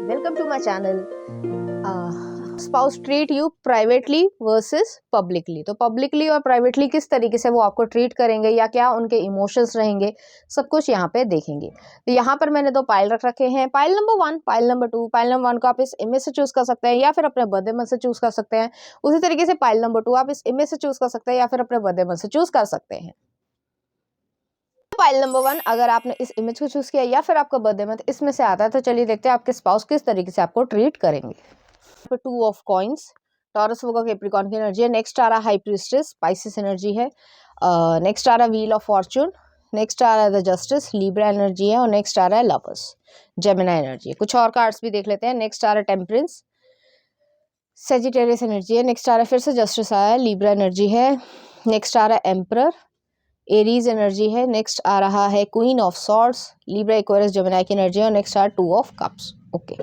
welcome to my channel. Spouse treat you privately versus publicly. तो publicly और privately किस तरीके से वो आपको ट्रीट करेंगे या क्या उनके इमोशंस रहेंगे, सब कुछ यहाँ पे देखेंगे। तो यहाँ पर मैंने दो पाइल रख रखे हैं, pile number 1, pile number 2। Pile number 1 को आप इस इमेज से चूज कर सकते हैं या फिर अपने बर्थडे मंथ से चूज कर सकते हैं। उसी तरीके से पाइल नंबर 2 आप इस इमेज से चूज कर सकते हैं या फिर अपने बर्थडे मंथ से चूज कर सकते हैं। पाइल नंबर 1 अगर आपने इस इमेज को चूज किया या फिर आपका बर्थडे मंथ इसमें से आता है, तो चलिए देखते हैं आपके स्पाउस किस तरीके से आपको ट्रीट करेंगे। 2 ऑफ कॉइंस, टॉरस होगा कैप्रिकॉर्न की एनर्जी है। नेक्स्ट आ रहा हाई प्रीस्टेस, स्पाइसिस एनर्जी है। नेक्स्ट आ रहा व्हील ऑफ फॉर्चून। नेक्स्ट आ रहा है द जस्टिस, लिब्रा एनर्जी है। और नेक्स्ट आ रहा है लवर्स, जेमिनी एनर्जी है। कुछ और कार्ड्स भी देख लेते हैं। नेक्स्ट आ रहा है टेम्परेंस, सेजिटेरियस एनर्जी है। नेक्स्ट आ रहा है फिर से जस्टिस आया है, लिब्रा एनर्जी है। नेक्स्ट आ रहा है एम्परर, एरीज एनर्जी है। नेक्स्ट आ रहा है queen of swords, Libra Aquarius Gemini की एनर्जी है। और नेक्स्ट आ रहा है 2 ऑफ कप्स। ओके,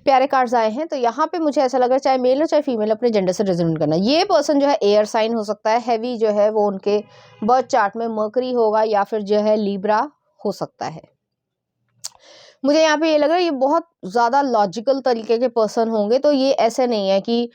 प्यारे कार्ड्स आए हैं। तो यहाँ पे मुझे ऐसा लग रहा है चाहे मेल हो चाहे फीमेल, अपने जेंडर से रेजोनेट करना। ये पर्सन जो है एयर साइन हो सकता है, हैवी जो है वो उनके बर्थ चार्ट में मर्करी होगा या फिर जो है लिब्रा हो सकता है। मुझे यहाँ पे ये लग रहा है ये बहुत ज़्यादा लॉजिकल तरीके के पर्सन होंगे। तो ये ऐसे नहीं है कि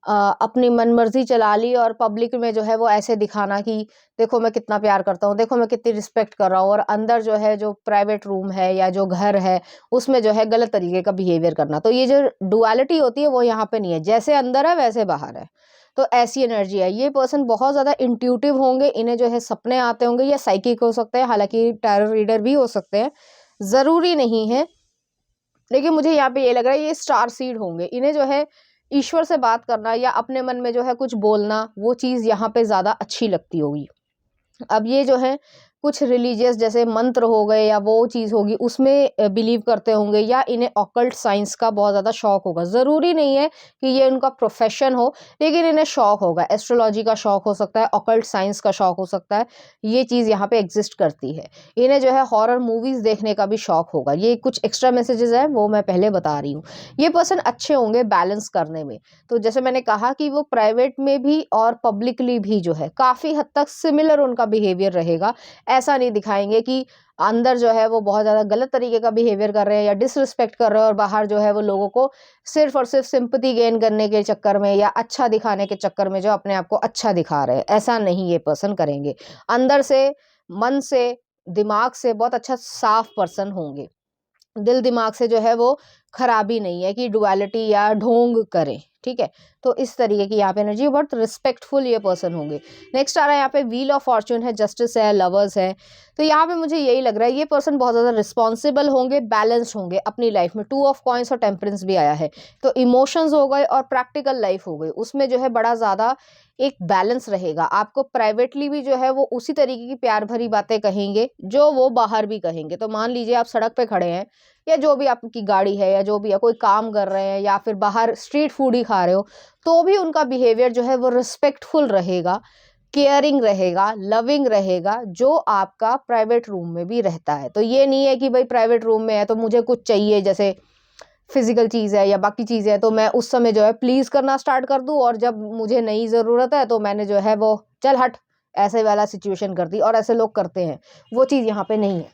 अपनी मनमर्जी चला ली और पब्लिक में जो है वो ऐसे दिखाना कि देखो मैं कितना प्यार करता हूँ, देखो मैं कितनी रिस्पेक्ट कर रहा हूँ, और अंदर जो है जो प्राइवेट रूम है या जो घर है उसमें जो है गलत तरीके का बिहेवियर करना। तो ये जो डुअलिटी होती है वो यहाँ पे नहीं है, जैसे अंदर है वैसे बाहर है। तो ऐसी एनर्जी है। ये पर्सन बहुत ज़्यादा इंट्यूटिव होंगे, इन्हें जो है सपने आते होंगे, या साइकिक हो सकते हैं, हालांकि टैरो रीडर भी हो सकते हैं, ज़रूरी नहीं है। लेकिन मुझे यहाँ पे ये लग रहा है ये स्टार सीड होंगे। इन्हें जो है ईश्वर से बात करना या अपने मन में जो है कुछ बोलना, वो चीज़ यहाँ पे ज़्यादा अच्छी लगती होगी। अब ये जो है कुछ रिलीजियस जैसे मंत्र हो गए या वो चीज़ होगी उसमें बिलीव करते होंगे, या इन्हें ऑकल्ट साइंस का बहुत ज़्यादा शौक होगा। ज़रूरी नहीं है कि ये उनका प्रोफेशन हो, लेकिन इन्हें शौक होगा। एस्ट्रोलॉजी का शौक हो सकता है, ऑकल्ट साइंस का शौक हो सकता है, ये चीज़ यहाँ पे एग्जिस्ट करती है। इन्हें जो है हॉरर मूवीज़ देखने का भी शौक होगा। ये कुछ एक्स्ट्रा मैसेजेस हैं वो मैं पहले बता रही हूँ। ये पर्सन अच्छे होंगे बैलेंस करने में। तो जैसे मैंने कहा कि वो प्राइवेट में भी और पब्लिकली भी जो है काफ़ी हद तक सिमिलर उनका बिहेवियर रहेगा। ऐसा नहीं दिखाएंगे कि अंदर जो है वो बहुत ज़्यादा गलत तरीके का बिहेवियर कर रहे हैं या डिसरिस्पेक्ट कर रहे हैं, और बाहर जो है वो लोगों को सिर्फ और सिर्फ सिंपैथी गेन करने के चक्कर में या अच्छा दिखाने के चक्कर में जो अपने आप को अच्छा दिखा रहे हैं, ऐसा नहीं ये पर्सन करेंगे। अंदर से, मन से, दिमाग से बहुत अच्छा साफ पर्सन होंगे। दिल दिमाग से जो है वो खराबी नहीं है कि डुअलिटी या ढोंग करें, ठीक है। तो इस तरीके की यहाँ पे एनर्जी, बहुत रिस्पेक्टफुल ये पर्सन होंगे। नेक्स्ट आ रहा है यहाँ पे व्हील ऑफ फॉर्चून है, जस्टिस है, लवर्स है। तो यहाँ पे मुझे यही लग रहा है ये पर्सन बहुत ज़्यादा रिस्पॉन्सिबल होंगे, बैलेंस्ड होंगे अपनी लाइफ में। 2 ऑफ कॉइंस और टेम्परेंस भी आया है। तो इमोशंस हो गए और प्रैक्टिकल लाइफ हो गई, उसमें जो है बड़ा ज़्यादा एक बैलेंस रहेगा। आपको प्राइवेटली भी जो है वो उसी तरीके की प्यार भरी बातें कहेंगे जो वो बाहर भी कहेंगे। तो मान लीजिए आप सड़क पे खड़े हैं या जो भी आपकी गाड़ी है या जो भी है, कोई काम कर रहे हैं या फिर बाहर स्ट्रीट फूड ही खा रहे हो, तो भी उनका बिहेवियर जो है वो रिस्पेक्टफुल रहेगा, केयरिंग रहेगा, लविंग रहेगा, जो आपका प्राइवेट रूम में भी रहता है। तो ये नहीं है कि भाई प्राइवेट रूम में है तो मुझे कुछ चाहिए, जैसे फिजिकल चीज़ है या बाकी चीज़ें है, तो मैं उस समय जो है प्लीज़ करना स्टार्ट कर दूँ, और जब मुझे नहीं ज़रूरत है तो मैंने जो है वो चल हट ऐसे वाला सिचुएशन कर दी। और ऐसे लोग करते हैं, वो चीज़ यहाँ पे नहीं है,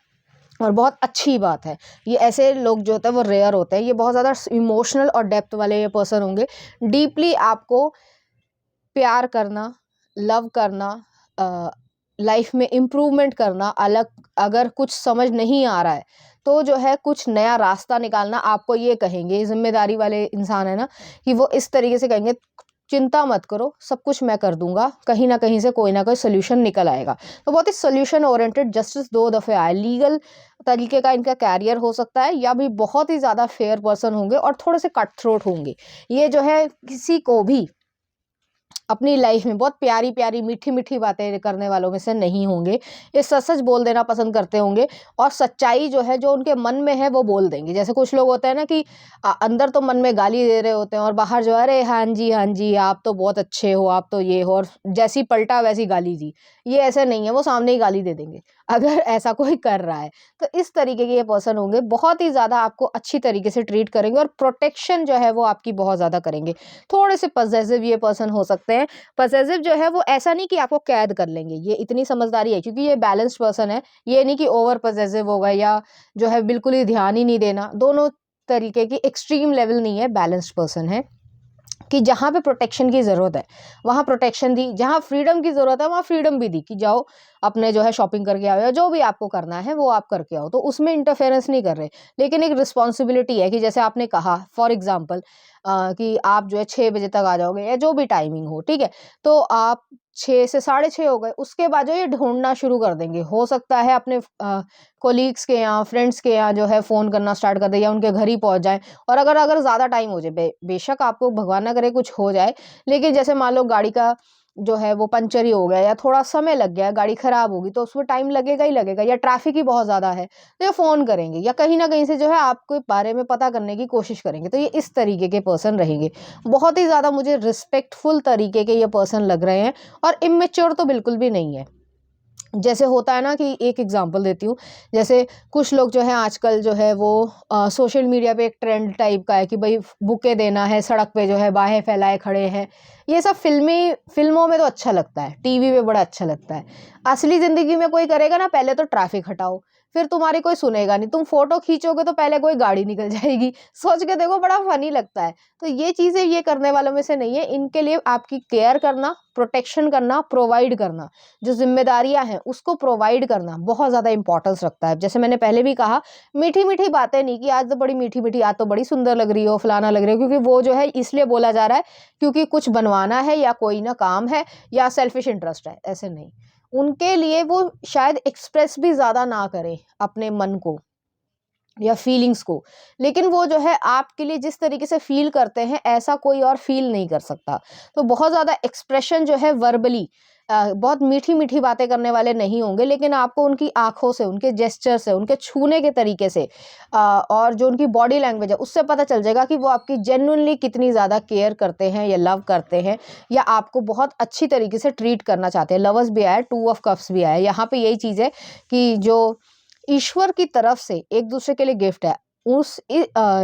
और बहुत अच्छी बात है। ये ऐसे लोग जो होते हैं वो रेयर होते हैं। ये बहुत ज़्यादा इमोशनल और डेप्थ वाले ये पर्सन होंगे। डीपली आपको प्यार करना, लव करना, लाइफ में इम्प्रूवमेंट करना, अलग अगर कुछ समझ नहीं आ रहा है तो जो है कुछ नया रास्ता निकालना, आपको ये कहेंगे, जिम्मेदारी वाले इंसान है ना, कि वो इस तरीके से कहेंगे चिंता मत करो, सब कुछ मैं कर दूंगा, कहीं ना कहीं से कोई ना कोई सोल्यूशन निकल आएगा। तो बहुत ही सोल्यूशन ओरिएंटेड, जस्टिस 2 दफ़े आए। लीगल तरीके का इनका कैरियर हो सकता है, या भी बहुत ही ज़्यादा फेयर पर्सन होंगे और थोड़े से कट थ्रोट होंगे। ये जो है किसी को भी अपनी लाइफ में बहुत प्यारी प्यारी मीठी मीठी बातें करने वालों में से नहीं होंगे। ये सच सच बोल देना पसंद करते होंगे, और सच्चाई जो है जो उनके मन में है वो बोल देंगे। जैसे कुछ लोग होते हैं ना कि अंदर तो मन में गाली दे रहे होते हैं और बाहर जो अरे हाँ जी आप तो बहुत अच्छे हो, आप तो ये हो, और जैसी पलटा वैसी गाली दी। ये ऐसे नहीं है, वो सामने ही गाली दे देंगे अगर ऐसा कोई कर रहा है। तो इस तरीके के ये पर्सन होंगे, बहुत ही ज़्यादा आपको अच्छी तरीके से ट्रीट करेंगे और प्रोटेक्शन जो है वो आपकी बहुत ज़्यादा करेंगे। थोड़े से पजेसिव ये पर्सन हो सकते हैं। पजेसिव जो है वो ऐसा नहीं कि आपको कैद कर लेंगे, ये इतनी समझदारी है क्योंकि ये बैलेंस्ड पर्सन है। ये नहीं कि ओवर पजेसिव हो गए या जो है बिल्कुल ही ध्यान ही नहीं देना, दोनों तरीके की एक्सट्रीम लेवल नहीं है, बैलेंस्ड पर्सन है कि जहाँ पे प्रोटेक्शन की ज़रूरत है वहाँ प्रोटेक्शन दी, जहाँ फ्रीडम की ज़रूरत है वहाँ फ्रीडम भी दी कि जाओ अपने जो है शॉपिंग करके आओ या जो भी आपको करना है वो आप करके आओ, तो उसमें इंटरफेरेंस नहीं कर रहे। लेकिन एक रिस्पॉन्सिबिलिटी है कि जैसे आपने कहा फॉर एग्जाम्पल कि आप जो है 6 बजे तक आ जाओगे या जो भी टाइमिंग हो, ठीक है, तो आप 6 से 6:30 हो गए, उसके बाद जो ये ढूंढना शुरू कर देंगे। हो सकता है अपने कोलीग्स के यहाँ, फ्रेंड्स के यहाँ जो है फ़ोन करना स्टार्ट कर दे या उनके घर ही पहुँच जाएँ। और अगर अगर ज़्यादा टाइम हो जाए, बेशक आपको भगवान ना करे कुछ हो जाए, लेकिन जैसे मान लो गाड़ी का जो है वो पंचर ही हो गया या थोड़ा समय लग गया, गाड़ी खराब होगी, तो उसमें टाइम लगेगा ही लगेगा, या ट्रैफिक ही बहुत ज़्यादा है, तो ये फ़ोन करेंगे या कहीं न कहीं से जो है आपके बारे में पता करने की कोशिश करेंगे। तो ये इस तरीके के पर्सन रहेंगे। बहुत ही ज़्यादा मुझे रिस्पेक्टफुल तरीके के ये पर्सन लग रहे हैं और इमैच्योर तो बिल्कुल भी नहीं है। जैसे होता है ना कि एक एग्जांपल देती हूँ, जैसे कुछ लोग जो है आजकल जो है वो सोशल मीडिया पे एक ट्रेंड टाइप का है कि भाई बुके देना है, सड़क पे जो है बाहें फैलाए खड़े हैं। ये सब फिल्मों में तो अच्छा लगता है, टीवी पे बड़ा अच्छा लगता है। असली ज़िंदगी में कोई करेगा ना, पहले तो ट्रैफिक हटाओ, फिर तुम्हारी कोई सुनेगा नहीं, तुम फ़ोटो खींचोगे तो पहले कोई गाड़ी निकल जाएगी। सोच के देखो, बड़ा फ़नी लगता है। तो ये चीज़ें ये करने वालों में से नहीं है। इनके लिए आपकी केयर करना, प्रोटेक्शन करना, प्रोवाइड करना, जो ज़िम्मेदारियाँ हैं उसको प्रोवाइड करना बहुत ज़्यादा इम्पोर्टेंस रखता है। जैसे मैंने पहले भी कहा, मीठी-मीठी बातें नहीं कि आज तो बड़ी मीठी-मीठी, आज तो बड़ी सुंदर लग रही हो, फलाना लग रही हो, क्योंकि वो जो है इसलिए बोला जा रहा है क्योंकि कुछ बनवाना है या कोई ना काम है या सेल्फिश इंटरेस्ट है, ऐसे नहीं। उनके लिए वो शायद एक्सप्रेस भी ज़्यादा ना करें अपने मन को या फीलिंग्स को, लेकिन वो जो है आपके लिए जिस तरीके से फ़ील करते हैं ऐसा कोई और फ़ील नहीं कर सकता। तो बहुत ज़्यादा एक्सप्रेशन जो है वर्बली बहुत मीठी-मीठी बातें करने वाले नहीं होंगे, लेकिन आपको उनकी आँखों से, उनके जेस्चर से, उनके छूने के तरीके से और जो उनकी बॉडी लैंग्वेज है उससे पता चल जाएगा कि वो आपकी जेन्युइनली कितनी ज़्यादा केयर करते हैं या लव करते हैं या आपको बहुत अच्छी तरीके से ट्रीट करना चाहते हैं। लवर्स भी आया है, 2 ऑफ कप्स भी आया है। यहाँ पे यही चीज़ है कि जो ईश्वर की तरफ से एक दूसरे के लिए गिफ्ट है।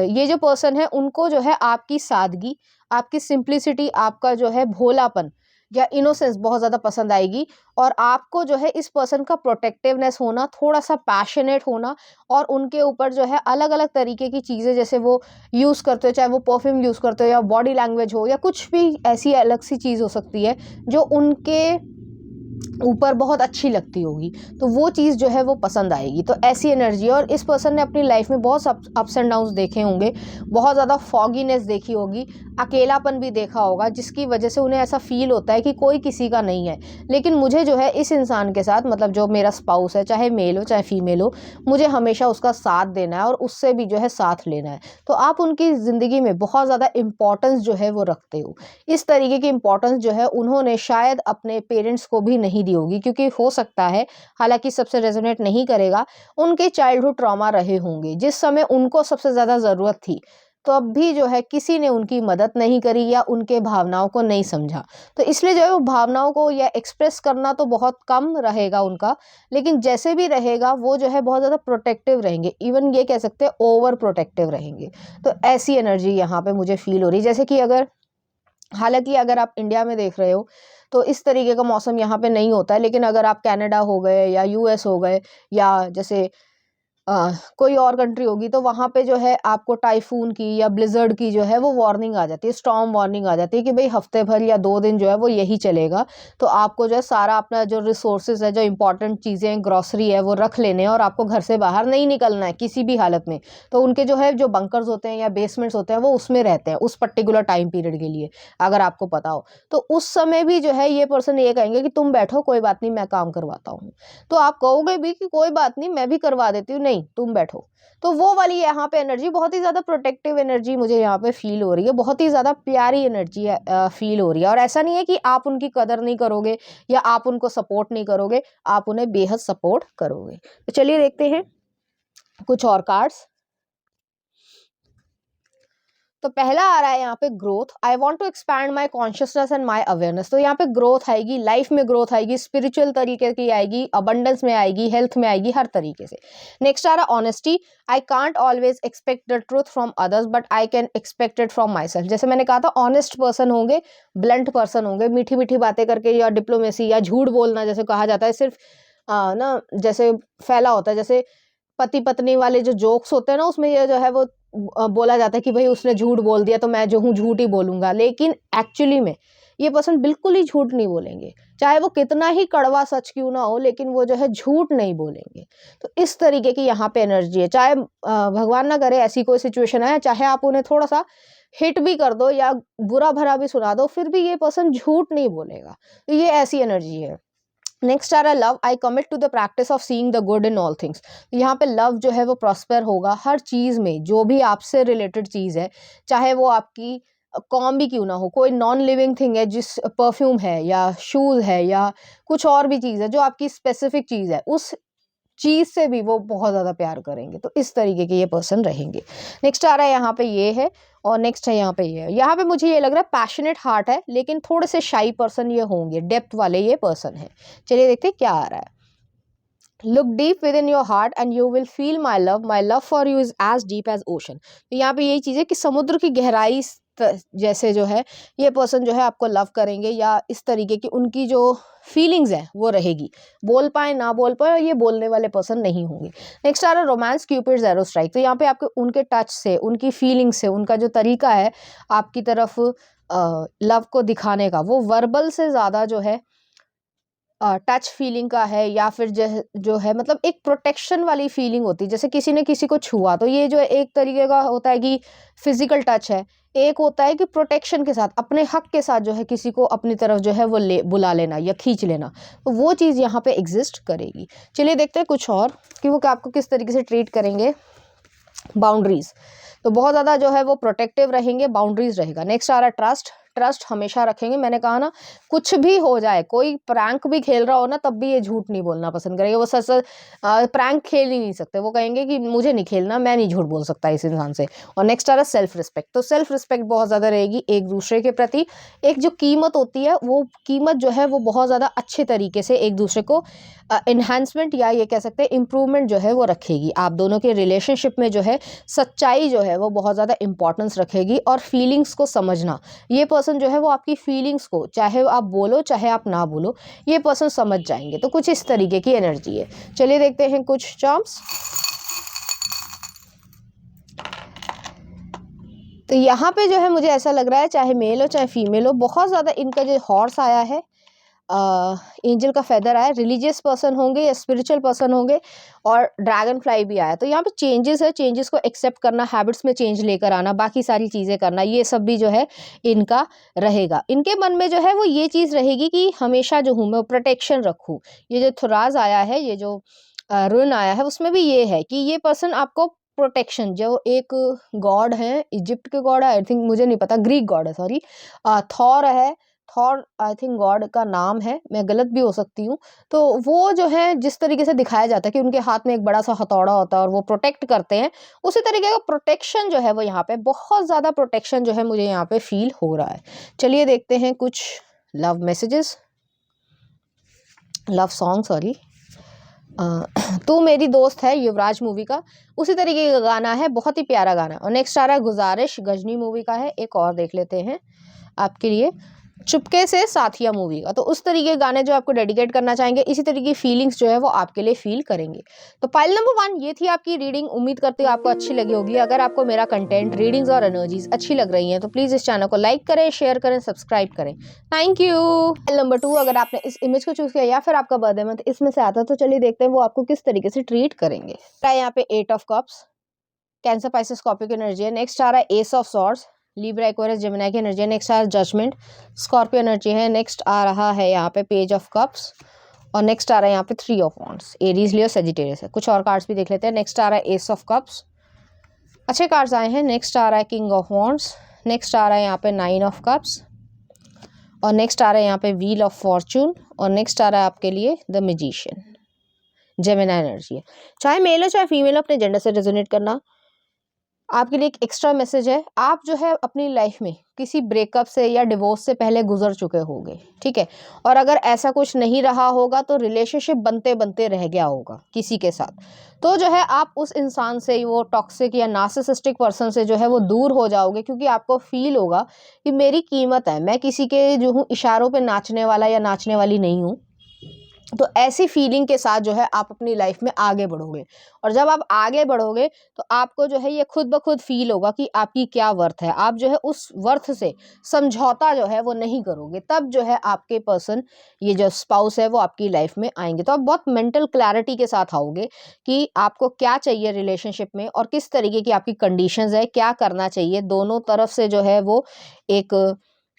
ये जो पर्सन है उनको जो है आपकी सादगी, आपकी सिंप्लिसिटी, आपका जो है भोलापन या इनोसेंस बहुत ज़्यादा पसंद आएगी। और आपको जो है इस पर्सन का प्रोटेक्टिवनेस होना, थोड़ा-सा पैशनेट होना और उनके ऊपर जो है अलग-अलग तरीके की चीज़ें जैसे वो यूज़ करते हो, चाहे वो परफ्यूम यूज़ करते हो या बॉडी लैंग्वेज हो या कुछ भी ऐसी अलग सी चीज़ हो सकती है जो उनके ऊपर बहुत अच्छी लगती होगी, तो वो चीज़ जो है वो पसंद आएगी। तो ऐसी एनर्जी है। और इस पर्सन ने अपनी लाइफ में बहुत अप्स एंड डाउन्स देखे होंगे, बहुत ज़्यादा फॉगीनेस देखी होगी, अकेलापन भी देखा होगा, जिसकी वजह से उन्हें ऐसा फील होता है कि कोई किसी का नहीं है। लेकिन मुझे जो है इस इंसान के साथ, मतलब जो मेरा स्पाउस है, चाहे मेल हो चाहे फीमेल हो, मुझे हमेशा उसका साथ देना है और उससे भी जो है साथ लेना है। तो आप उनकी ज़िंदगी में बहुत ज़्यादा इम्पोर्टेंस जो है वो रखते हो। इस तरीके की इम्पोर्टेंस जो है उन्होंने शायद अपने पेरेंट्स को भी नहीं दी होगी, क्योंकि हो सकता है, हालांकि सबसे रेजोनेट नहीं करेगा, उनके चाइल्डहुड ट्रॉमा रहे होंगे जिस समय उनको सबसे ज़्यादा ज़रूरत थी, तो अब भी जो है किसी ने उनकी मदद नहीं करी या उनके भावनाओं को नहीं समझा। तो इसलिए जो है वो भावनाओं को या एक्सप्रेस करना तो बहुत कम रहेगा उनका, लेकिन जैसे भी रहेगा वो जो है बहुत ज़्यादा प्रोटेक्टिव रहेंगे, इवन ये कह सकते हैं ओवर प्रोटेक्टिव रहेंगे। तो ऐसी एनर्जी यहाँ पे मुझे फील हो रही है। जैसे कि हालांकि अगर आप इंडिया में देख रहे हो तो इस तरीके का मौसम यहाँ पे नहीं होता है, लेकिन अगर आप कनाडा हो गए या यूएस हो गए या जैसे कोई और कंट्री होगी, तो वहाँ पे जो है आपको टाइफून की या ब्लिज़र्ड की जो है वो वार्निंग आ जाती है, स्टॉर्म वार्निंग आ जाती है कि भाई हफ्ते भर या 2 दिन जो है वो यही चलेगा। तो आपको जो है सारा अपना जो रिसोर्सेज है, जो इंपॉर्टेंट चीज़ें हैं, ग्रॉसरी है, वो रख लेने हैं और आपको घर से बाहर नहीं निकलना है किसी भी हालत में। तो उनके जो है जो बंकर्स होते हैं या बेसमेंट्स होते हैं वो उसमें रहते हैं उस पर्टिकुलर टाइम पीरियड के लिए, अगर आपको पता हो। तो उस समय भी जो है ये पर्सन ये कहेंगे कि तुम बैठो, कोई बात नहीं, मैं काम करवाता हूँ। तो आप कहोगे भी कि कोई बात नहीं, मैं भी करवा देती हूँ, नहीं तुम बैठो। तो वो वाली यहाँ पे एनर्जी, बहुत ही ज़्यादा प्रोटेक्टिव एनर्जी मुझे यहाँ पे फील हो रही है, बहुत ही ज़्यादा प्यारी एनर्जी फील हो रही है। और ऐसा नहीं है कि आप उनकी कदर नहीं करोगे या आप उनको सपोर्ट नहीं करोगे, आप उन्हें बेहद सपोर्ट करोगे। तो चलिए देखते हैं कुछ और कार्ड्स। तो पहला आ रहा है यहाँ पे growth. I want to expand my consciousness and my awareness. तो यहाँ पे ग्रोथ आएगी, लाइफ में ग्रोथ आएगी, स्पिरिचुअल तरीके की आएगी, अबंडेंस में आएगी, हेल्थ में आएगी, हर तरीके से। नेक्स्ट आ रहा है honesty. I can't always expect the truth from others but I can expect it from my self. जैसे मैंने कहा था, ऑनेस्ट पर्सन होंगे, ब्लंट पर्सन होंगे, मीठी मीठी बातें करके या डिप्लोमेसी या झूठ बोलना जैसे कहा जाता है, सिर्फ ना जैसे फैला होता है, जैसे पति पत्नी वाले जो जोक्स होते हैं ना, उसमें ये जो है वो बोला जाता है कि भाई उसने झूठ बोल दिया तो मैं जो हूँ झूठ ही बोलूँगा, लेकिन एक्चुअली में ये पर्सन बिल्कुल ही झूठ नहीं बोलेंगे, चाहे वो कितना ही कड़वा सच क्यों ना हो, लेकिन वो जो है झूठ नहीं बोलेंगे। तो इस तरीके की यहाँ पे एनर्जी है। चाहे भगवान ना करे ऐसी कोई सिचुएशन है, चाहे आप उन्हें थोड़ा सा हिट भी कर दो या बुरा भरा भी सुना दो, फिर भी ये पर्सन झूठ नहीं बोलेगा। तो ये ऐसी एनर्जी है। नेक्स्ट आ रहा है love. I commit to the practice of seeing the good in all things. यहाँ पे लव जो है वो प्रॉस्पर होगा हर चीज़ में, जो भी आपसे रिलेटेड चीज़ है, चाहे वो आपकी कौन भी क्यों ना हो, कोई नॉन लिविंग थिंग है, जिस परफ्यूम है या शूज़ है या कुछ और भी चीज़ है जो आपकी स्पेसिफिक चीज़ है, उस चीज़ से भी वो बहुत ज़्यादा प्यार करेंगे। तो इस तरीके के ये पर्सन रहेंगे। नेक्स्ट आ रहा है यहाँ पे ये है, और नेक्स्ट है यहाँ पे ये है। यहाँ पे मुझे ये लग रहा है पैशनेट हार्ट है, लेकिन थोड़े से शाई पर्सन ये होंगे, डेप्थ वाले ये पर्सन है। चलिए देखते हैं क्या आ रहा है। Look deep within your heart and you will feel my love for you is as deep as ocean. तो यहाँ पे यही चीज़ है कि समुद्र की गहराई जैसे जो है ये पर्सन जो है आपको लव करेंगे, या इस तरीके की उनकी जो फीलिंग्स है वो रहेगी। बोल पाए ना बोल पाए, ये बोलने वाले पर्सन नहीं होंगे। नेक्स्ट आ रहा है रोमांस क्यूपिड एरो स्ट्राइक। तो यहाँ पे आपके उनके टच से, उनकी फीलिंग्स से, उनका जो तरीका है आपकी तरफ लव को दिखाने का, वो वर्बल से ज़्यादा जो है टच फीलिंग का है, या फिर जो है मतलब एक प्रोटेक्शन वाली फीलिंग होती है। जैसे किसी ने किसी को छुआ, तो ये जो एक तरीके का होता है कि फिजिकल टच है, एक होता है कि प्रोटेक्शन के साथ, अपने हक के साथ जो है किसी को अपनी तरफ जो है वो बुला लेना या खींच लेना। तो वो चीज़ यहाँ पे एग्जिस्ट करेगी। चलिए देखते हैं कुछ और कि वो आपको किस तरीके से ट्रीट करेंगे। बाउंड्रीज, तो बहुत ज़्यादा जो है वो प्रोटेक्टिव रहेंगे, बाउंड्रीज रहेगा। नेक्स्ट आ रहा है ट्रस्ट। ट्रस्ट हमेशा रखेंगे। मैंने कहा ना, कुछ भी हो जाए, कोई प्रैंक भी खेल रहा हो ना, तब भी ये झूठ नहीं बोलना पसंद करेंगे। वो सच प्रैंक खेल ही नहीं सकते, वो कहेंगे कि मुझे नहीं खेलना, मैं नहीं झूठ बोल सकता इस इंसान से। और नेक्स्ट आ रहा है सेल्फ रिस्पेक्ट। तो सेल्फ रिस्पेक्ट बहुत ज़्यादा रहेगी एक दूसरे के प्रति। एक जो कीमत होती है, वो कीमत जो है वो बहुत ज़्यादा अच्छे तरीके से एक दूसरे को इन्हांसमेंट या ये कह सकते हैं इम्प्रूवमेंट जो है वो रखेगी। आप दोनों के रिलेशनशिप में जो है सच्चाई जो है वो बहुत ज़्यादा इंपॉर्टेंस रखेगी। और फीलिंग्स को समझना, ये पर्सन जो है वो आपकी फीलिंग्स को, चाहे आप बोलो चाहे आप ना बोलो, ये पर्सन समझ जाएंगे। तो कुछ इस तरीके की एनर्जी है। चलिए देखते हैं कुछ चार्म्स। तो यहाँ पे जो है मुझे ऐसा लग रहा है, चाहे मेल हो चाहे फीमेल हो, बहुत ज़्यादा इनका जो हॉर्स आया है, एंजल का फेदर आया, रिलीजियस पर्सन होंगे या स्पिरिचुअल पर्सन होंगे, और ड्रैगन फ्लाई भी आया। तो यहाँ पे चेंजेस है, चेंजेस को एक्सेप्ट करना, हैबिट्स में चेंज लेकर आना, बाकी सारी चीज़ें करना, ये सब भी जो है इनका रहेगा। इनके मन में जो है वो ये चीज़ रहेगी कि हमेशा जो हूँ मैं प्रोटेक्शन रखूँ। ये जो थुराज आया है, ये जो रुन आया है, उसमें भी ये है कि ये पर्सन आपको प्रोटेक्शन, जो एक गॉड है, इजिप्ट के गॉड है आई थिंक, मुझे नहीं पता, ग्रीक गॉड है सॉरी, थॉर है, थॉर आई थिंक गॉड का नाम है, मैं गलत भी हो सकती हूँ। तो वो जो है जिस तरीके से दिखाया जाता है कि उनके हाथ में एक बड़ा सा हथौड़ा होता है और वो प्रोटेक्ट करते हैं, उसी तरीके का प्रोटेक्शन जो है वो यहाँ पे, बहुत ज़्यादा प्रोटेक्शन जो है मुझे यहाँ पे फील हो रहा है। चलिए देखते हैं कुछ love messages, love song sorry. तू मेरी दोस्त है, युवराज मूवी का उसी तरीके का गाना है, बहुत ही प्यारा गाना। और नेक्स्ट आ रहा है गुजारिश, गजनी मूवी का है। एक और देख लेते हैं आपके लिए, चुपके से साथिया मूवी का। तो उस तरीके के गाने जो आपको डेडिकेट करना चाहेंगे, इसी तरीके की फीलिंग्स जो है वो आपके लिए फील करेंगे। तो पाइल नंबर 1 ये थी आपकी रीडिंग। उम्मीद करती हूँ आपको अच्छी लगी होगी। अगर आपको मेरा कंटेंट, रीडिंग्स और एनर्जीज अच्छी लग रही हैं तो प्लीज़ इस चैनल को लाइक करें, शेयर करें, सब्सक्राइब करें। Thank you. पाइल नंबर 2, अगर आपने इस इमेज को चूज किया या फिर आपका बर्थडे मंथ इसमें से आता, तो चलिए देखते हैं वो आपको किस तरीके से ट्रीट करेंगे। यहाँ पे 8 of cups, cancer, Pisces, Scorpio की एनर्जी है। नेक्स्ट आ रहा है S of swords, Libra, Aquarius, Gemini की एनर्जी है। नेक्स्ट आ रहा है जजमेंट, स्कॉर्पियो एनर्जी है। नेक्स्ट आ रहा है यहाँ पे पेज ऑफ कप्स, और नेक्स्ट आ रहा है यहाँ पे 3 of wands, Aries, Leo, Sagittarius है। कुछ और कार्ड्स भी देख लेते हैं। नेक्स्ट आ रहा है एस ऑफ कप्स, अच्छे कार्ड्स आए हैं। नेक्स्ट आ रहा है किंग ऑफ वॉन्ड्स, नेक्स्ट आ रहा है यहाँ पे 9 ऑफ कप्स, और नेक्स्ट आ रहा है यहाँ पे व्हील ऑफ फॉर्चून, और नेक्स्ट आ रहा है आपके लिए द मैजिशियन, जेमिनी एनर्जी है। चाहे मेल हो चाहे फीमेल, अपने जेंडर से रेजोनेट करना। आपके लिए एक एक्स्ट्रा मैसेज है, आप जो है अपनी लाइफ में किसी ब्रेकअप से या डिवोर्स से पहले गुजर चुके होंगे, ठीक है। और अगर ऐसा कुछ नहीं रहा होगा तो रिलेशनशिप बनते बनते रह गया होगा किसी के साथ, तो जो है आप उस इंसान से, वो टॉक्सिक या नार्सिसिस्टिक पर्सन से जो है वो दूर हो जाओगे, क्योंकि आपको फील होगा कि मेरी कीमत है, मैं किसी के जो हूँ इशारों पे नाचने वाला या नाचने वाली नहीं हूँ। तो ऐसी फीलिंग के साथ जो है आप अपनी लाइफ में आगे बढ़ोगे, और जब आप आगे बढ़ोगे तो आपको जो है ये खुद ब खुद फील होगा कि आपकी क्या वर्थ है। आप जो है उस वर्थ से समझौता जो है वो नहीं करोगे, तब जो है आपके पर्सन, ये जो स्पाउस है वो आपकी लाइफ में आएंगे। तो आप बहुत मेंटल क्लैरिटी के साथ आओगे कि आपको क्या चाहिए रिलेशनशिप में और किस तरीके की आपकी कंडीशंस है, क्या करना चाहिए। दोनों तरफ से जो है वो एक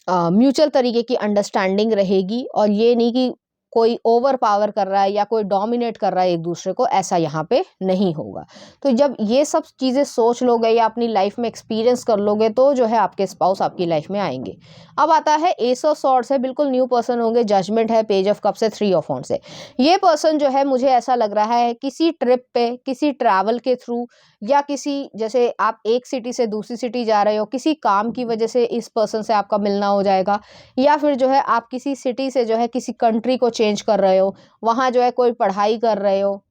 म्यूचुअल तरीके की अंडरस्टैंडिंग रहेगी, और ये नहीं कि कोई ओवर पावर कर रहा है या कोई डोमिनेट कर रहा है एक दूसरे को, ऐसा यहाँ पे नहीं होगा। तो जब ये सब चीज़ें सोच लोगे या अपनी लाइफ में एक्सपीरियंस कर लोगे तो जो है आपके स्पाउस आपकी लाइफ में आएंगे। अब आता है एस ऑफ सॉर्ड्स है, बिल्कुल न्यू पर्सन होंगे। जजमेंट है, पेज ऑफ कप्स है, 3 ऑफ वॉन्ड्स है। ये पर्सन जो है मुझे ऐसा लग रहा है किसी ट्रिप पे, किसी ट्रैवल के थ्रू, या किसी, जैसे आप एक सिटी से दूसरी सिटी जा रहे हो, किसी काम की वजह से इस पर्सन से आपका मिलना हो जाएगा, या फिर जो है आप किसी सिटी से जो है किसी कंट्री को चेंज कर रहे हो, वहाँ जो है कोई पढ़ाई कर रहे हो।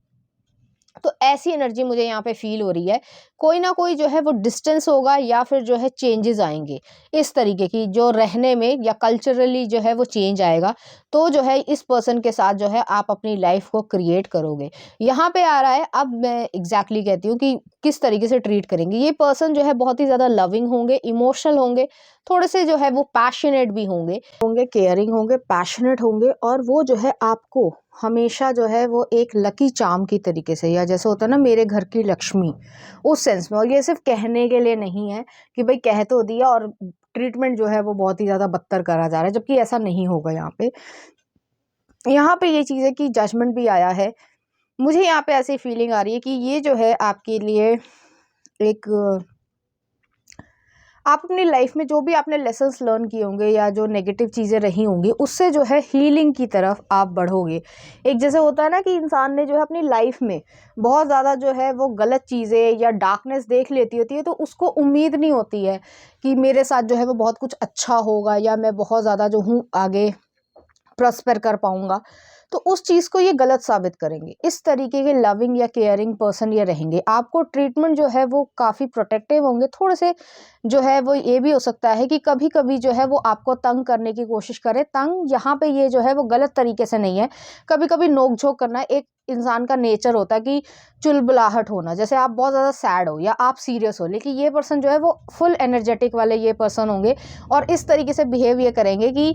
तो ऐसी एनर्जी मुझे यहाँ पे फील हो रही है। कोई ना कोई जो है वो डिस्टेंस होगा या फिर जो है चेंजेस आएंगे इस तरीके की, जो रहने में या कल्चरली जो है वो चेंज आएगा। तो जो है इस पर्सन के साथ जो है आप अपनी लाइफ को क्रिएट करोगे। यहाँ पे आ रहा है, अब मैं एग्जैक्टली कहती हूँ कि किस तरीके से ट्रीट करेंगे। ये पर्सन जो है बहुत ही ज़्यादा लविंग होंगे, इमोशनल होंगे, थोड़े से जो है वो पैशनेट भी होंगे, केयरिंग होंगे, पैशनेट होंगे, और वो जो है आपको हमेशा जो है वो एक लकी चार्म की तरीके से, या जैसे होता है ना मेरे घर की लक्ष्मी, उस सेंस में। और ये सिर्फ कहने के लिए नहीं है कि भाई कह तो दिया और ट्रीटमेंट जो है वो बहुत ही ज़्यादा बदतर करा जा रहा है, जबकि ऐसा नहीं होगा। यहाँ पे ये चीज़ है कि जजमेंट भी आया है। मुझे यहाँ पे ऐसी फीलिंग आ रही है कि ये जो है आपके लिए एक, आप अपनी लाइफ में जो भी आपने लेसन्स लर्न किए होंगे या जो नेगेटिव चीज़ें रही होंगी, उससे जो है हीलिंग की तरफ आप बढ़ोगे। एक जैसे होता है ना कि इंसान ने जो है अपनी लाइफ में बहुत ज़्यादा जो है वो गलत चीज़ें या डार्कनेस देख लेती होती है, तो उसको उम्मीद नहीं होती है कि मेरे साथ जो है वो बहुत कुछ अच्छा होगा या मैं बहुत ज़्यादा जो हूँ आगे प्रॉस्पर कर पाऊंगा। तो उस चीज़ को ये गलत साबित करेंगे। इस तरीके के लविंग या केयरिंग पर्सन ये रहेंगे। आपको ट्रीटमेंट जो है वो काफ़ी प्रोटेक्टिव होंगे। थोड़े से जो है वो ये भी हो सकता है कि कभी कभी जो है वो आपको तंग करने की कोशिश करे। तंग यहाँ पे ये जो है वो गलत तरीके से नहीं है, कभी कभी नोक झोंक करना एक इंसान का नेचर होता है कि चुलबुलाहट होना। जैसे आप बहुत ज़्यादा सैड हो या आप सीरियस हो, लेकिन ये पर्सन जो है वो फुल एनर्जेटिक वाले ये पर्सन होंगे, और इस तरीके से बिहेव ये करेंगे कि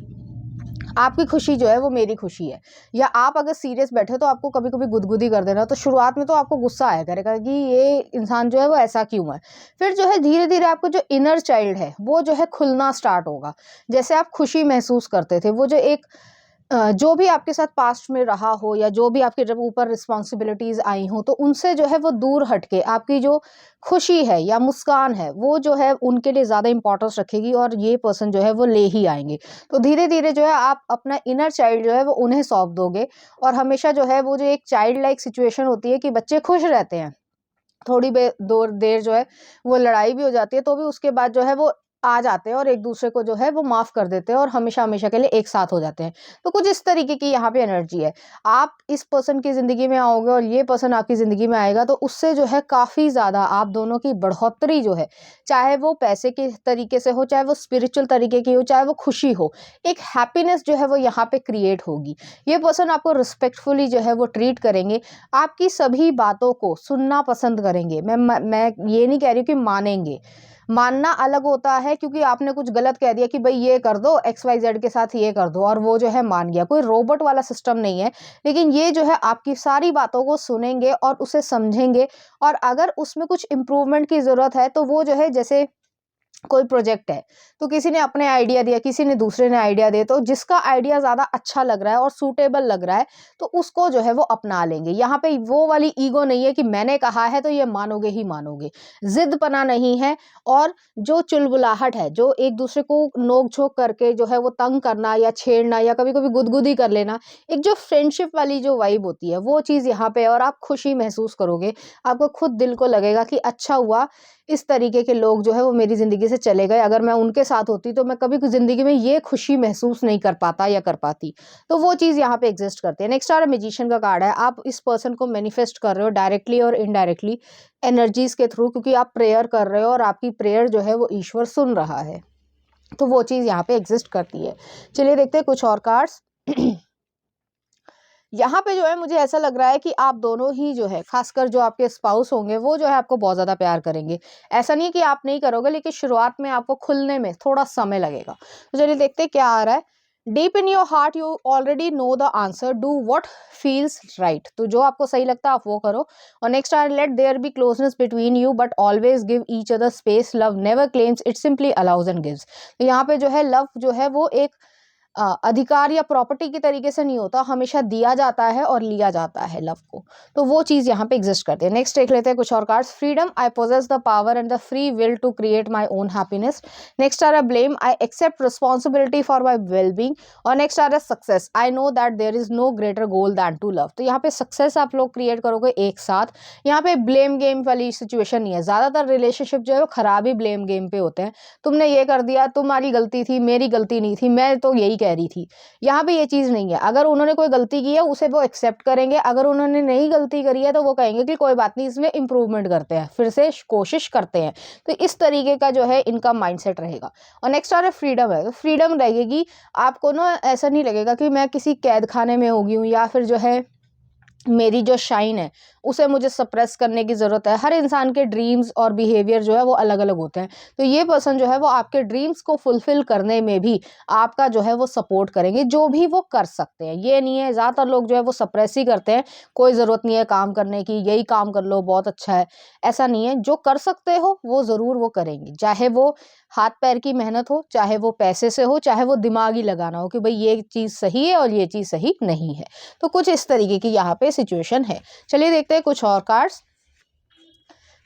आपकी खुशी जो है वो मेरी खुशी है। या आप अगर सीरियस बैठे हो तो आपको कभी कभी गुदगुदी कर देना, तो शुरुआत में तो आपको गुस्सा आया करेगा कि ये इंसान जो है वो ऐसा क्यों है। फिर जो है धीरे धीरे आपको जो इनर चाइल्ड है वो जो है खुलना स्टार्ट होगा। जैसे आप खुशी महसूस करते थे, वो जो एक जो भी आपके साथ पास्ट में रहा हो या जो भी आपके जब ऊपर रिस्पॉन्सिबिलिटीज आई हो, तो उनसे जो है वो दूर हटके आपकी जो खुशी है या मुस्कान है वो जो है उनके लिए ज़्यादा इंपॉर्टेंस रखेगी, और ये पर्सन जो है वो ले ही आएंगे। तो धीरे धीरे जो है आप अपना इनर चाइल्ड जो है वो उन्हें सौंप दोगे। और हमेशा जो है वो जो एक चाइल्ड लाइक सिचुएशन होती है कि बच्चे खुश रहते हैं, थोड़ी देर जो है वो लड़ाई भी हो जाती है, तो भी उसके बाद जो है वो आ जाते हैं और एक दूसरे को जो है वो माफ कर देते हैं और हमेशा हमेशा के लिए एक साथ हो जाते हैं। तो कुछ इस तरीके की यहाँ पे एनर्जी है। आप इस पर्सन की जिंदगी में आओगे और ये पर्सन आपकी जिंदगी में आएगा, तो उससे जो है काफी ज्यादा आप दोनों की बढ़ोतरी जो है, चाहे वो पैसे के तरीके से हो, चाहे वो स्पिरिचुअल तरीके की हो, चाहे वो खुशी हो, एक हैप्पीनेस जो है वो यहाँ पे क्रिएट होगी। ये पर्सन आपको रिस्पेक्टफुली जो है वो ट्रीट करेंगे, आपकी सभी बातों को सुनना पसंद करेंगे। मैं ये नहीं कह रही हूँ कि मानेंगे, मानना अलग होता है, क्योंकि आपने कुछ गलत कह दिया कि भाई ये कर दो, XYZ के साथ ये कर दो, और वो जो है मान गया। कोई रोबोट वाला सिस्टम नहीं है, लेकिन ये जो है आपकी सारी बातों को सुनेंगे और उसे समझेंगे, और अगर उसमें कुछ इम्प्रूवमेंट की जरूरत है तो वो जो है, जैसे कोई प्रोजेक्ट है तो किसी ने अपने आइडिया दिया, किसी ने दूसरे ने आइडिया दिया, तो जिसका आइडिया ज्यादा अच्छा लग रहा है और सूटेबल लग रहा है तो उसको जो है वो अपना लेंगे। यहाँ पे वो वाली ईगो नहीं है कि मैंने कहा है तो ये मानोगे ही मानोगे, जिदपना नहीं है। और जो चुलबुलाहट है, जो एक दूसरे को नोक झोंक करके जो है वो तंग करना या छेड़ना या कभी कभी गुदगुदी कर लेना, एक जो फ्रेंडशिप वाली जो वाइब होती है वो चीज यहाँ पे है। और आप खुशी महसूस करोगे, आपको खुद दिल को लगेगा कि अच्छा हुआ इस तरीके के लोग जो है वो मेरी ज़िंदगी से चले गए, अगर मैं उनके साथ होती तो मैं कभी ज़िंदगी में ये खुशी महसूस नहीं कर पाता या कर पाती। तो वो चीज़ यहाँ पे एग्जिस्ट करती है। नेक्स्ट आ रहा है मैजिशियन का कार्ड है। आप इस पर्सन को मैनिफेस्ट कर रहे हो डायरेक्टली और इनडायरेक्टली एनर्जीज के थ्रू, क्योंकि आप प्रेयर कर रहे हो और आपकी प्रेयर जो है वो ईश्वर सुन रहा है। तो वो चीज़ यहाँ पे एग्जिस्ट करती है। चलिए देखते हैं कुछ और कार्ड्स। यहाँ पे जो है मुझे ऐसा लग रहा है कि आप दोनों ही जो है, खासकर जो आपके स्पाउस होंगे वो जो है आपको बहुत ज़्यादा प्यार करेंगे। ऐसा नहीं है कि आप नहीं करोगे, लेकिन शुरुआत में आपको खुलने में थोड़ा समय लगेगा। तो चलिए देखते हैं क्या आ रहा है। Deep in your heart you already know the answer, do what feels right. तो जो आपको सही लगता है आप वो करो। और next are let there be closeness between you but always give each other space, love never claims, it simply allows and gives. तो यहाँ पे जो है लव जो है वो एक अधिकार या प्रॉपर्टी की तरीके से नहीं होता, हमेशा दिया जाता है और लिया जाता है लव को। तो वो चीज़ यहाँ पे एग्जिस्ट करती है। नेक्स्ट देख लेते हैं कुछ और cards. Freedom, I possess the power and the free will to create my own happiness. Next are a blame, I accept responsibility for my well being. और next are a success, I know that there is no greater goal than to love. तो यहाँ पे success आप लोग create करोगे एक साथ। यहाँ पे ब्लेम गेम वाली सिचुएशन नहीं है। ज़्यादातर रिलेशनशिप जो है वो खराब ही ब्लेम गेम पे होते हैं। तुमने ये कर दिया, तुम्हारी गलती थी, मेरी गलती नहीं थी, मैं तो यही कह रही थी। यहाँ पे ये चीज नहीं है। अगर उन्होंने कोई गलती की है उसे वो एक्सेप्ट करेंगे, अगर उन्होंने नहीं गलती करी है तो वो कहेंगे कि कोई बात नहीं, इसमें इंप्रूवमेंट करते हैं, फिर से कोशिश करते हैं। तो इस तरीके का जो है इनका माइंडसेट रहेगा। और नेक्स्ट आ रहा है फ्रीडम है। तो फ्रीडम रहेगी, आपको ना ऐसा नहीं लगेगा कि मैं किसी कैद खाने में हो गई हूँ या फिर जो है मेरी जो शाइन है उसे मुझे सप्रेस करने की ज़रूरत है। हर इंसान के ड्रीम्स और बिहेवियर जो है वो अलग अलग होते हैं। तो ये पर्सन जो है वो आपके ड्रीम्स को फुलफिल करने में भी आपका जो है वो सपोर्ट करेंगे, जो भी वो कर सकते हैं। ये नहीं है, ज़्यादातर लोग जो है वो सप्रेस ही करते हैं, कोई ज़रूरत नहीं है काम करने की, यही काम कर लो बहुत अच्छा है। ऐसा नहीं है, जो कर सकते हो वो ज़रूर वो करेंगे, चाहे वो हाथ पैर की मेहनत हो, चाहे वो पैसे से हो, चाहे वो दिमाग ही लगाना हो कि भाई ये चीज़ सही है और ये चीज़ सही नहीं है। तो कुछ इस तरीके की यहाँ पे सिचुएशन है। चलिए देखते हैं कुछ और कार्ड्स।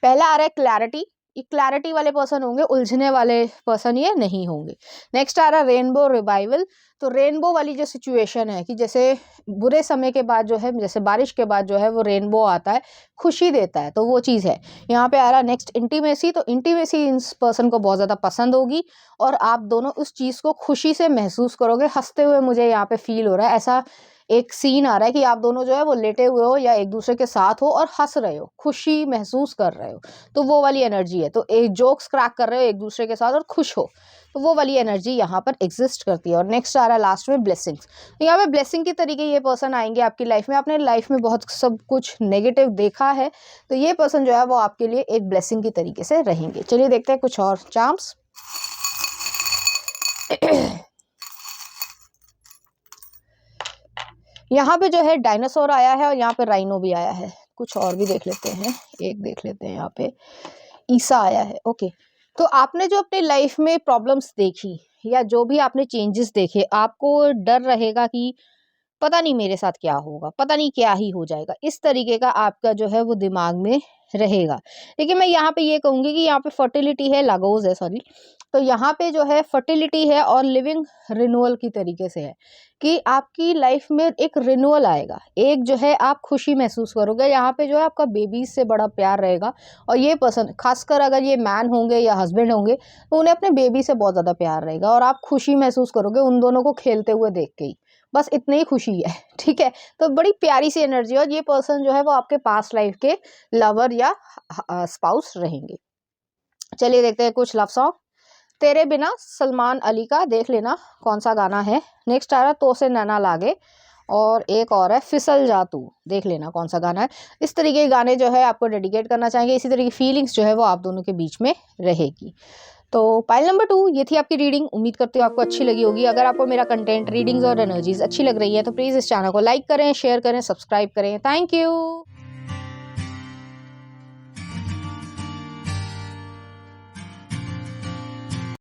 पहला आ रहा है क्लैरिटी। ये क्लैरिटी वाले पर्सन होंगे, उलझने वाले पर्सन ये नहीं होंगे। नेक्स्ट आ रहा है रेनबो रिवाइवल। तो रेनबो वाली जो सिचुएशन है कि जैसे बुरे समय के बाद जो है, जैसे बारिश के बाद जो है वो रेनबो आता है, खुशी देता है, तो वो चीज़ है। यहाँ पे आ रहा है नेक्स्ट इंटीमेसी। तो इंटीमेसी इस पर्सन को बहुत ज़्यादा पसंद होगी और आप दोनों उस चीज़ को खुशी से महसूस करोगे। हंसते हुए मुझे यहाँ पे फील हो रहा है, ऐसा एक सीन आ रहा है कि आप दोनों जो है वो लेटे हुए हो या एक दूसरे के साथ हो और हंस रहे हो, खुशी महसूस कर रहे हो। तो वो वाली एनर्जी है। तो एक जोक्स क्रैक कर रहे हो एक दूसरे के साथ और खुश हो, तो वो वाली एनर्जी यहाँ पर एग्जिस्ट करती है। और नेक्स्ट आ रहा है लास्ट में ब्लेसिंग्स। तो यहाँ पे ब्लेसिंग की तरीके ये पर्सन आएंगे आपकी लाइफ में। आपने लाइफ में बहुत सब कुछ नेगेटिव देखा है, तो ये पर्सन जो है वो आपके लिए एक ब्लेसिंग की तरीके से रहेंगे। चलिए देखते हैं कुछ और चार्म्स। यहाँ पे जो है डायनासोर आया है और यहाँ पे राइनो भी आया है। कुछ और भी देख लेते हैं, एक देख लेते हैं, यहाँ पे ईसा आया है। ओके, तो आपने जो अपनी लाइफ में प्रॉब्लम्स देखी या जो भी आपने चेंजेस देखे, आपको डर रहेगा कि पता नहीं मेरे साथ क्या होगा, पता नहीं क्या ही हो जाएगा, इस तरीके का आपका जो है वो दिमाग में रहेगा। लेकिन मैं यहाँ पे ये कहूँगी कि यहाँ पे फर्टिलिटी है, लागोज है सॉरी। तो यहाँ पे जो है फर्टिलिटी है और लिविंग रिन्यूअल की तरीके से है कि आपकी लाइफ में एक रिन्यूअल आएगा, एक जो है आप खुशी महसूस करोगे। यहाँ पे जो है आपका बेबीज से बड़ा प्यार रहेगा। और ये पर्सन, खासकर अगर ये मैन होंगे या हस्बैंड होंगे, तो उन्हें अपने बेबी से बहुत ज़्यादा प्यार रहेगा और आप खुशी महसूस करोगे उन दोनों को खेलते हुए देख के ही। बस इतनी ही खुशी है, ठीक है। तो बड़ी प्यारी सी एनर्जी है और ये पर्सन जो है वो आपके पास्ट लाइफ के लवर या स्पाउस रहेंगे। चलिए देखते हैं कुछ लव सॉन्ग। तेरे बिना सलमान अली का, देख लेना कौन सा गाना है। नेक्स्ट आ रहा तो से नैना लागे, और एक और है फिसल जा तू, देख लेना कौन सा गाना है। इस तरीके के गाने जो है आपको डेडिकेट करना चाहेंगे, इसी तरह की फीलिंग्स जो है वो आप दोनों के बीच में रहेगी। तो पाइल नंबर 2 ये थी आपकी रीडिंग। उम्मीद करती हूँ आपको अच्छी लगी होगी। अगर आपको मेरा कंटेंट, रीडिंग्स और एनर्जीज अच्छी लग रही है तो प्लीज़ इस चैनल को लाइक करें, शेयर करें, सब्सक्राइब करें। Thank you.